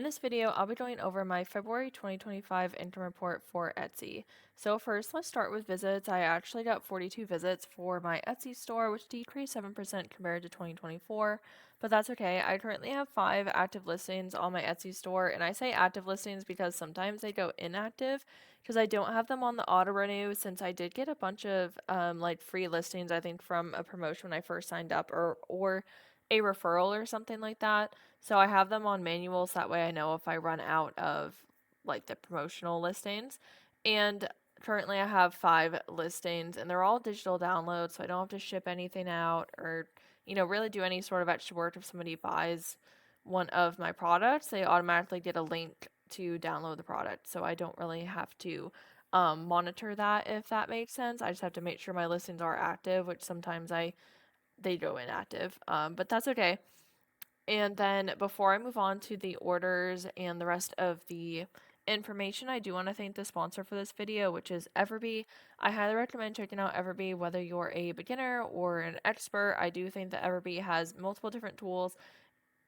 In this video, I'll be going over my February 2025 income report for Etsy. So first, let's start with visits. I actually got 42 visits for my Etsy store, which decreased 7% compared to 2024, but that's okay. I currently have 5 active listings on my Etsy store, and I say active listings because sometimes they go inactive because I don't have them on the auto renew since I did get a bunch of like free listings, I think from a promotion when I first signed up or a referral or something like that. So I have them on manual so that way I know if I run out of like the promotional listings. And currently I have 5 listings and they're all digital downloads, so I don't have to ship anything out or, really do any sort of extra work if somebody buys one of my products. They automatically get a link to download the product. So I don't really have to monitor that, if that makes sense. I just have to make sure my listings are active, which sometimes they go inactive. But that's okay. And then before I move on to the orders and the rest of the information, I do want to thank the sponsor for this video, which is Everbee. I highly recommend checking out Everbee whether you're a beginner or an expert. I do think that Everbee has multiple different tools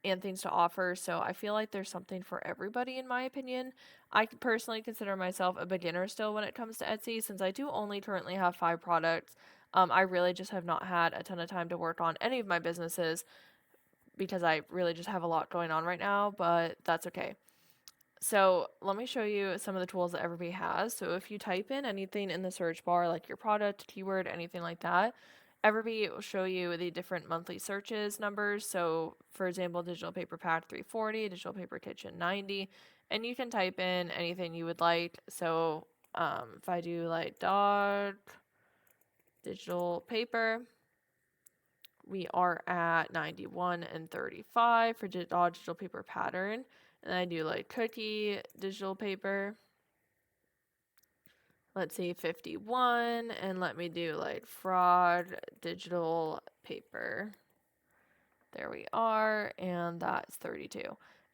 and things to offer, so I feel like there's something for everybody in my opinion. I personally consider myself a beginner still when it comes to Etsy since I do only currently have 5 products. I really just have not had a ton of time to work on any of my businesses because I really just have a lot going on right now, but that's okay. So let me show you some of the tools that Everbee has. So if you type in anything in the search bar, like your product, keyword, anything like that, Everbee will show you the different monthly searches numbers. So for example, digital paper pad 340, digital paper kitchen 90, and you can type in anything you would like. So if I do like dog digital paper, we are at 91 and 35 for digital paper pattern. And I do like cookie digital paper. Let's see, 51. And let me do like fraud digital paper. There we are. And that's 32.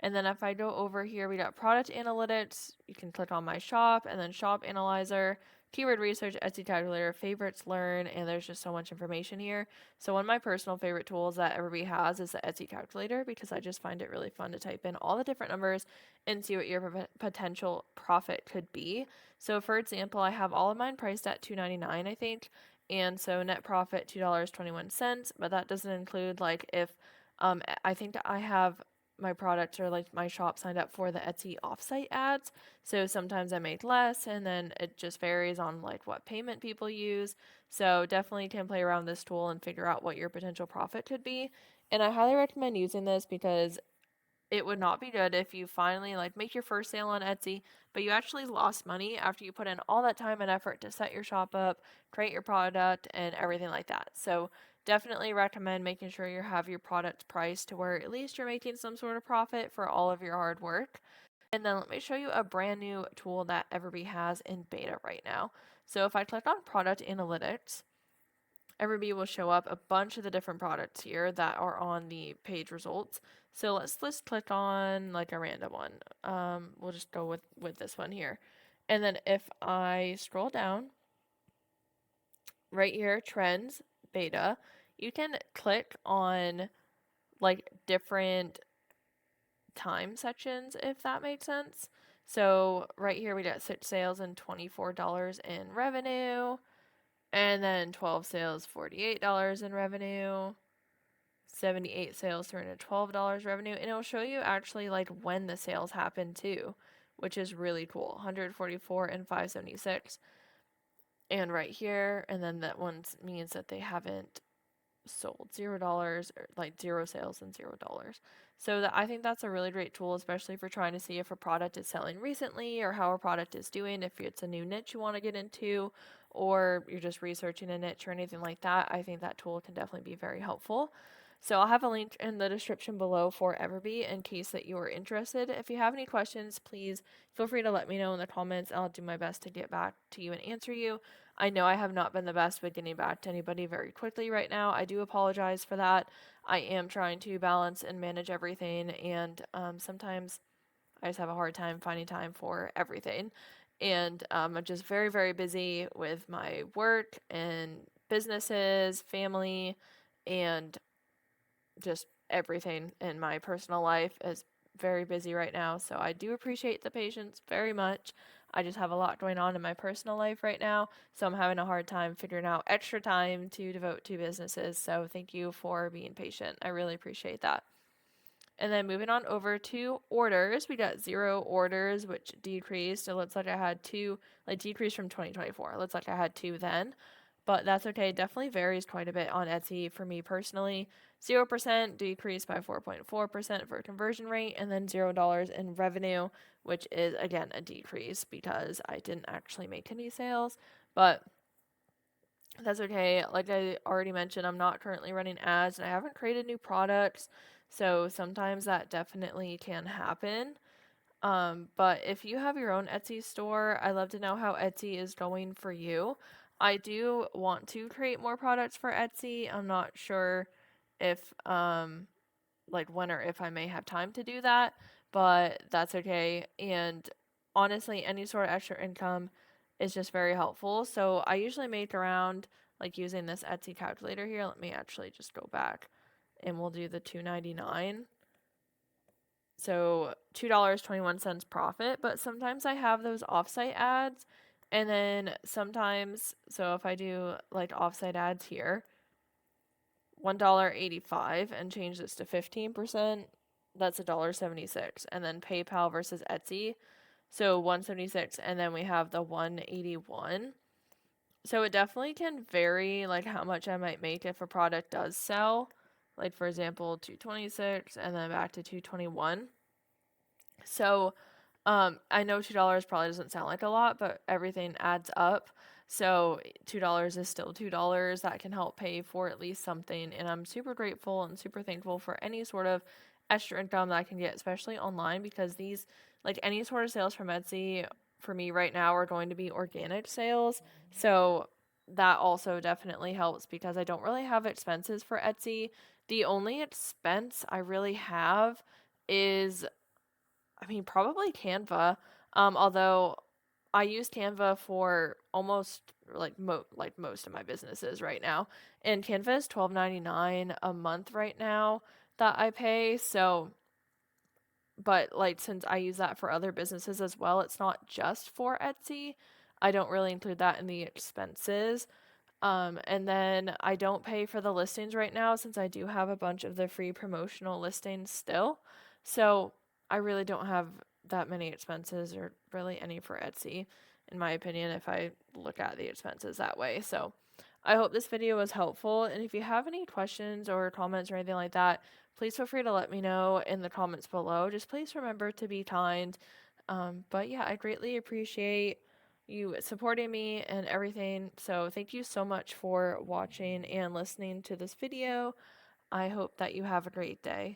And then if I go over here, we got product analytics. You can click on my shop and then shop analyzer, keyword research, Etsy calculator, favorites, learn, and there's just so much information here. So one of my personal favorite tools that everybody has is the Etsy calculator because I just find it really fun to type in all the different numbers and see what your potential profit could be. So for example, I have all of mine priced at $2.99, I think. And so net profit $2.21, but that doesn't include like if I think I have my products or like my shop signed up for the Etsy offsite ads. So sometimes I make less and then it just varies on like what payment people use. So definitely can play around this tool and figure out what your potential profit could be. And I highly recommend using this because it would not be good if you finally like make your first sale on Etsy, but you actually lost money after you put in all that time and effort to set your shop up, create your product, and everything like that. So definitely recommend making sure you have your product priced to where at least you're making some sort of profit for all of your hard work. And then let me show you a brand new tool that Everbee has in beta right now. So if I click on product analytics, Everbee will show up a bunch of the different products here that are on the page results. So let's click on like a random one. We'll just go with this one here. And then if I scroll down right here, trends, beta, you can click on like different time sections if that makes sense. So right here we got 6 sales and $24 in revenue. And then 12 sales, $48 in revenue. 78 sales, $312 revenue. And it'll show you actually like when the sales happen too, which is really cool. 144 and 576. And right here, and then that one means that they haven't sold $0 or like 0 sales and $0. So I think that's a really great tool, especially for trying to see if a product is selling recently or how a product is doing, if it's a new niche you want to get into, or you're just researching a niche or anything like that. I think that tool can definitely be very helpful. So I'll have a link in the description below for Everbee in case that you are interested. If you have any questions, please feel free to let me know in the comments. I'll do my best to get back to you and answer you. I know I have not been the best with getting back to anybody very quickly right now. I do apologize for that. I am trying to balance and manage everything, and sometimes I just have a hard time finding time for everything. And I'm just very, very busy with my work and businesses, family, and just everything in my personal life has very busy right now, so I do appreciate the patience very much. I just have a lot going on in my personal life right now, so I'm having a hard time figuring out extra time to devote to businesses. So thank you for being patient. I really appreciate that. And then moving on over to orders, we got 0 orders, which decreased. It looks like I had 2, like decreased from 2024. It looks like I had 2 then, but that's okay. It definitely varies quite a bit on Etsy for me personally. 0% decreased by 4.4% for conversion rate, and then $0 in revenue, which is again a decrease because I didn't actually make any sales, but that's okay. Like I already mentioned, I'm not currently running ads and I haven't created new products. So sometimes that definitely can happen. But if you have your own Etsy store, I'd love to know how Etsy is going for you. I do want to create more products for Etsy. I'm not sure if like when or if I may have time to do that, but that's okay. And honestly, any sort of extra income is just very helpful. So I usually make around like using this Etsy calculator here. Let me actually just go back and we'll do the $2.99. So $2.21 profit, but sometimes I have those offsite ads. And then sometimes, so if I do like offsite ads here, $1.85 and change this to 15%, that's $1.76. And then PayPal versus Etsy, so 176, and then we have the 181. So it definitely can vary like how much I might make if a product does sell. Like for example, 226 and then back to 221. So I know $2 probably doesn't sound like a lot, but everything adds up. So $2 is still $2. That can help pay for at least something. And I'm super grateful and super thankful for any sort of extra income that I can get, especially online, because these, like any sort of sales from Etsy for me right now are going to be organic sales. So that also definitely helps because I don't really have expenses for Etsy. The only expense I really have is, I mean, probably Canva. Although I use Canva for almost like most of my businesses right now, and Canva is $12.99 a month right now that I pay. So, but like since I use that for other businesses as well, it's not just for Etsy. I don't really include that in the expenses. And then I don't pay for the listings right now since I do have a bunch of the free promotional listings still. So I really don't have that many expenses or really any for Etsy, in my opinion, if I look at the expenses that way. So I hope this video was helpful. And if you have any questions or comments or anything like that, please feel free to let me know in the comments below. Just please remember to be kind. But yeah, I greatly appreciate you supporting me and everything. So thank you so much for watching and listening to this video. I hope that you have a great day.